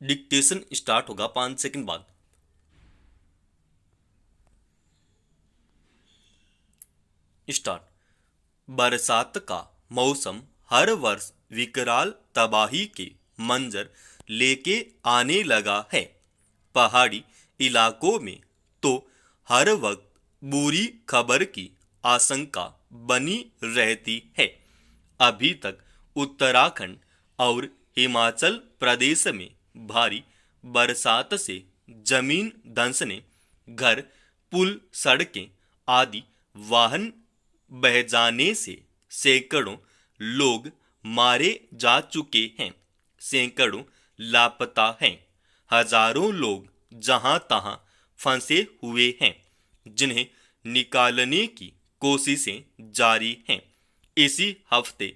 Dictation start होगा 5 second बाद। Start. बरसात का मौसम हर वर्ष विकराल तबाही के मंजर लेके आने लगा है। पहाड़ी इलाकों में तो हर वक्त बुरी खबर की आशंका बनी रहती है। अभी तक उत्तराखंड और हिमाचल प्रदेश में भारी बरसात से जमीन धंसने, घर, पुल, सड़कें आदि वाहन बह जाने से सैकड़ों लोग मारे जा चुके हैं। सैकड़ों लापता हैं। हजारों लोग जहां तहां फंसे हुए हैं, जिन्हें निकालने की कोशिशें जारी हैं। इसी हफ्ते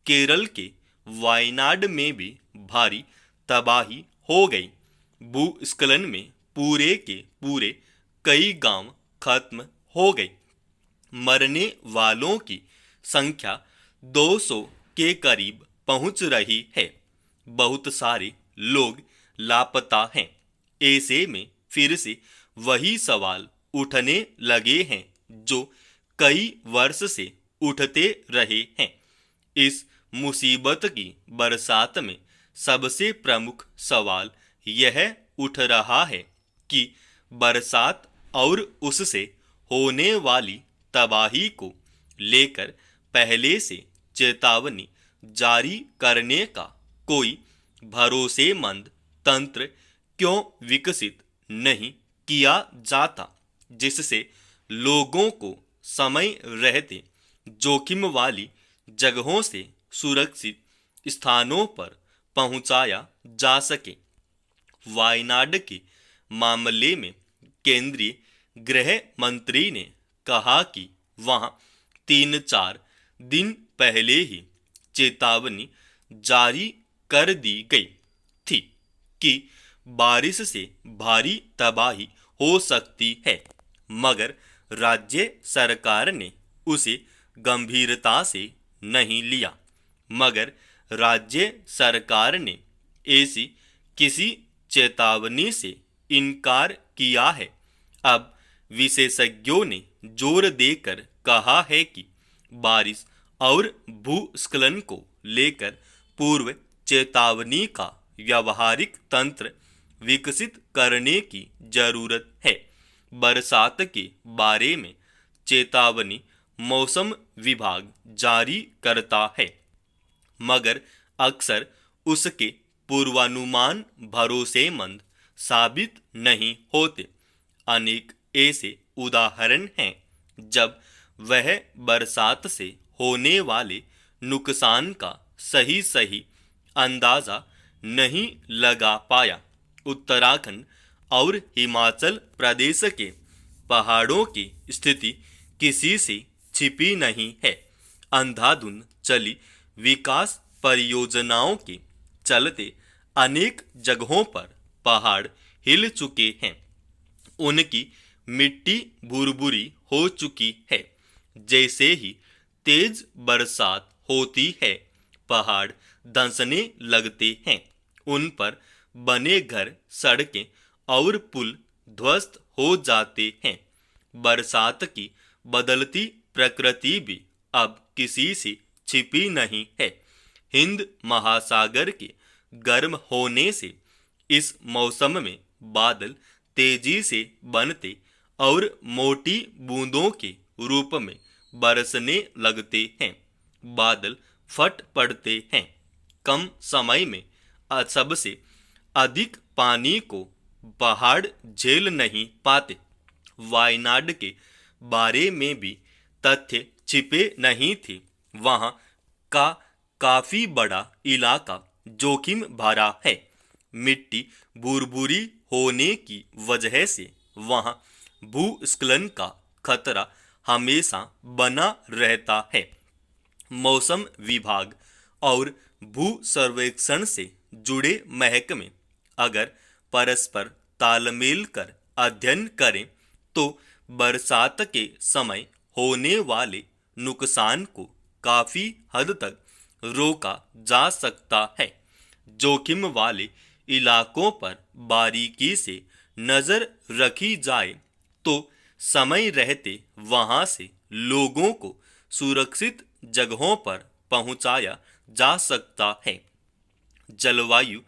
केरल के वायनाड में भी भारी तबाही हो गई। भूस्खलन में पूरे के पूरे कई गांव खत्म हो गए। मरने वालों की संख्या 200 के करीब पहुंच रही है। बहुत सारे लोग लापता हैं। ऐसे में फिर से वही सवाल उठने लगे हैं जो कई वर्ष से उठते रहे हैं। इस मुसीबत की बरसात में सबसे प्रमुख सवाल यह उठ रहा है कि बरसात और उससे होने वाली तबाही को लेकर पहले से चेतावनी जारी करने का कोई भरोसेमंद तंत्र क्यों विकसित नहीं किया जाता, जिससे लोगों को समय रहते जोखिम वाली जगहों से सुरक्षित स्थानों पर पहुंचाया जा सके। वायनाड के मामले में केंद्रीय गृह मंत्री ने कहा कि वहां 3-4 दिन पहले ही चेतावनी जारी कर दी गई थी कि बारिश से भारी तबाही हो सकती है, मगर राज्य सरकार ने उसे गंभीरता से नहीं लिया। मगर राज्य सरकार ने ऐसी किसी चेतावनी से इनकार किया है। अब विशेषज्ञों ने जोर देकर कहा है कि बारिश और भूस्खलन को लेकर पूर्व चेतावनी का व्यावहारिक तंत्र विकसित करने की जरूरत है। बरसात के बारे में चेतावनी मौसम विभाग जारी करता है, मगर अक्सर उसके पूर्वानुमान भरोसेमंद साबित नहीं होते। अनेक ऐसे उदाहरण हैं जब वह बरसात से होने वाले नुकसान का सही सही अंदाजा नहीं लगा पाया। उत्तराखंड और हिमाचल प्रदेश के पहाड़ों की स्थिति किसी से छिपी नहीं है। अंधाधुंध चली विकास परियोजनाओं के चलते अनेक जगहों पर पहाड़ हिल चुके हैं। उनकी मिट्टी भुरभुरी हो चुकी है। जैसे ही तेज बरसात होती है, पहाड़ धंसने लगते हैं। उन पर बने घर, सड़कें और पुल ध्वस्त हो जाते हैं। बरसात की बदलती प्रकृति भी अब किसी से छिपी नहीं है। हिंद महासागर के गर्म होने से इस मौसम में बादल तेजी से बनते और मोटी बूंदों के रूप में बरसने लगते हैं। बादल फट पड़ते हैं। कम समय में सबसे अधिक पानी को पहाड़ झेल नहीं पाते। वायनाड के बारे में भी तथ्य छिपे नहीं थे। वहां का काफी बड़ा इलाका जोखिम भरा है। मिट्टी भुरभुरी होने की वजह से वहां भूस्खलन का खतरा हमेशा बना रहता है। मौसम विभाग और भू सर्वेक्षण से जुड़े महकमे अगर परस्पर तालमेल कर अध्ययन करें तो बरसात के समय होने वाले नुकसान को काफी हद तक रोका जा सकता है। जोखिम वाले इलाकों पर बारीकी से नजर रखी जाए तो समय रहते वहां से लोगों को सुरक्षित जगहों पर पहुंचाया जा सकता है। जलवायु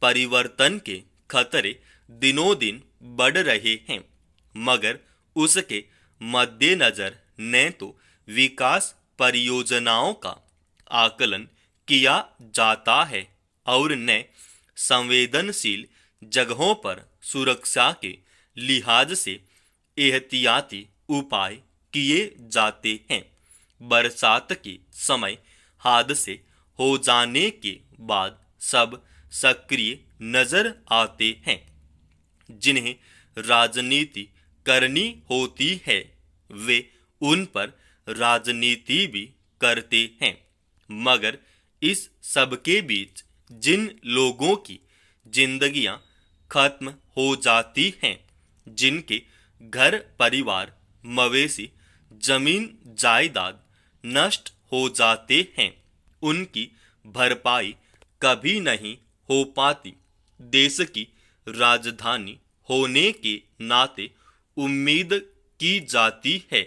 परिवर्तन के खतरे दिनों दिन बढ़ रहे हैं, मगर उसके मद्देनजर न तो विकास परियोजनाओं का आकलन किया जाता है और न संवेदनशील जगहों पर सुरक्षा के लिहाज से एहतियाती उपाय किए जाते हैं। बरसात के समय हादसे हो जाने के बाद सब सक्रिय नजर आते हैं। जिन्हें राजनीति करनी होती है वे उन पर राजनीति भी करते हैं, मगर इस सब के बीच जिन लोगों की जिंदगियां खत्म हो जाती हैं, जिनके घर परिवार मवेशी जमीन जायदाद नष्ट हो जाते हैं, उनकी भरपाई कभी नहीं हो पाती। देश की राजधानी होने के नाते उम्मीद की जाती है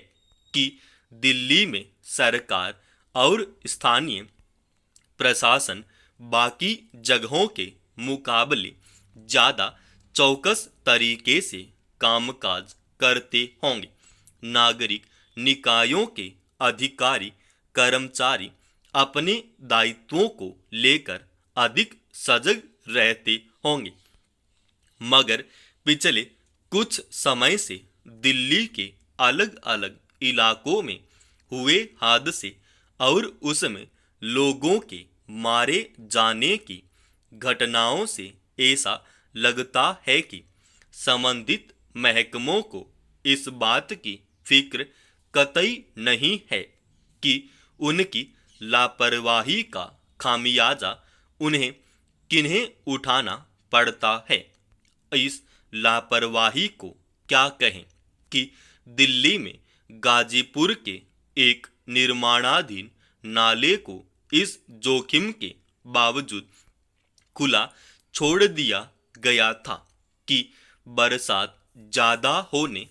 कि दिल्ली में सरकार और स्थानीय प्रशासन बाकी जगहों के मुकाबले ज्यादा चौकस तरीके से कामकाज करते होंगे। नागरिक निकायों के अधिकारी कर्मचारी अपने दायित्वों को लेकर अधिक सजग रहते होंगे, मगर पिछले कुछ समय से दिल्ली के अलग अलग इलाकों में हुए हादसे और उसमें लोगों के मारे जाने की घटनाओं से ऐसा लगता है कि संबंधित महकमों को इस बात की फिक्र कतई नहीं है कि उनकी लापरवाही का खामियाजा उन्हें किन्हें उठाना पड़ता है। इस लापरवाही को क्या कहें कि दिल्ली में गाजीपुर के एक निर्माणाधीन नाले को इस जोखिम के बावजूद खुला छोड़ दिया गया था कि बरसात ज्यादा होने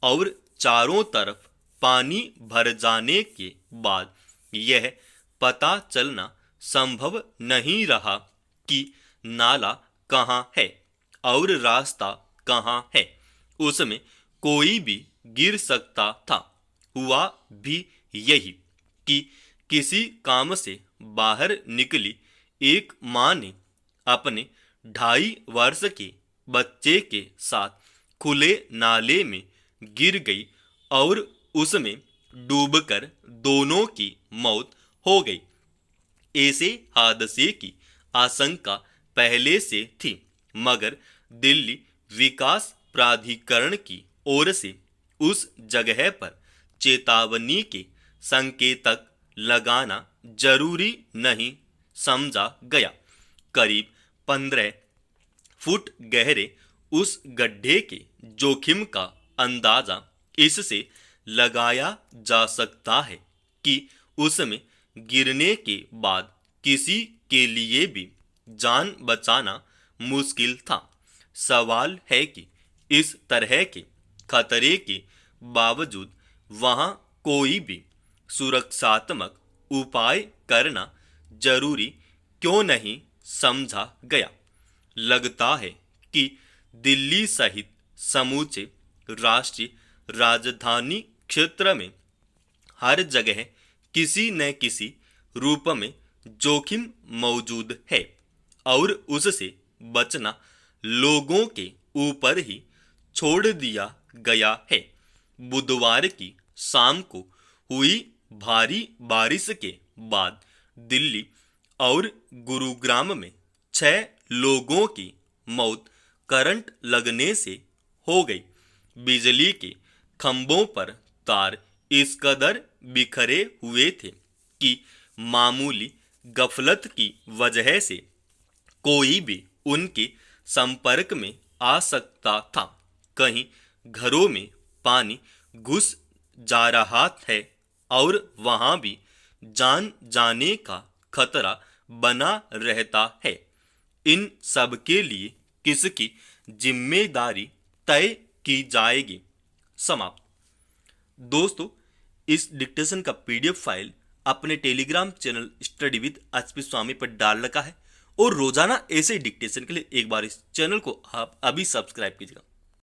और चारों तरफ पानी भर जाने के बाद यह पता चलना संभव नहीं रहा कि नाला कहाँ है और रास्ता कहाँ है। उसमें कोई भी गिर सकता था। हुआ भी यही कि किसी काम से बाहर निकली एक माँ ने अपने 2.5 वर्ष के बच्चे के साथ खुले नाले में गिर गई और उसमें डूबकर दोनों की मौत हो गई। ऐसे हादसे की आशंका पहले से थी, मगर दिल्ली विकास प्राधिकरण की ओर से उस जगह पर चेतावनी के संकेतक लगाना जरूरी नहीं समझा गया। करीब 15 फुट गहरे उस गड्ढे के जोखिम का अंदाजा इससे लगाया जा सकता है कि उसमें गिरने के बाद किसी के लिए भी जान बचाना मुश्किल था। सवाल है कि इस तरह के खतरे के बावजूद वहां कोई भी सुरक्षात्मक उपाय करना जरूरी क्यों नहीं समझा गया। लगता है कि दिल्ली सहित समूचे राष्ट्रीय राजधानी क्षेत्र में हर जगह किसी न किसी रूप में जोखिम मौजूद है और उससे बचना लोगों के ऊपर ही छोड़ दिया गया है। बुधवार की शाम को हुई भारी बारिश के बाद दिल्ली और गुरुग्राम में 6 लोगों की मौत करंट लगने से हो गई। बिजली के खंभों पर तार इस कदर बिखरे हुए थे कि मामूली गफलत की वजह से कोई भी उनके संपर्क में आ सकता था। कहीं घरों में पानी घुस जा रहा है और वहां भी जान जाने का खतरा बना रहता है। इन सब के लिए किसकी जिम्मेदारी तय की जाएगी। समाप्त। दोस्तों, इस डिक्टेशन का पीडीएफ फाइल अपने Telegram channel study with HP Swami पर डाल रखा है और रोजाना ऐसे डिक्टेशन के लिए एक बार इस चैनल को आप अभी सब्सक्राइब कीजिएगा।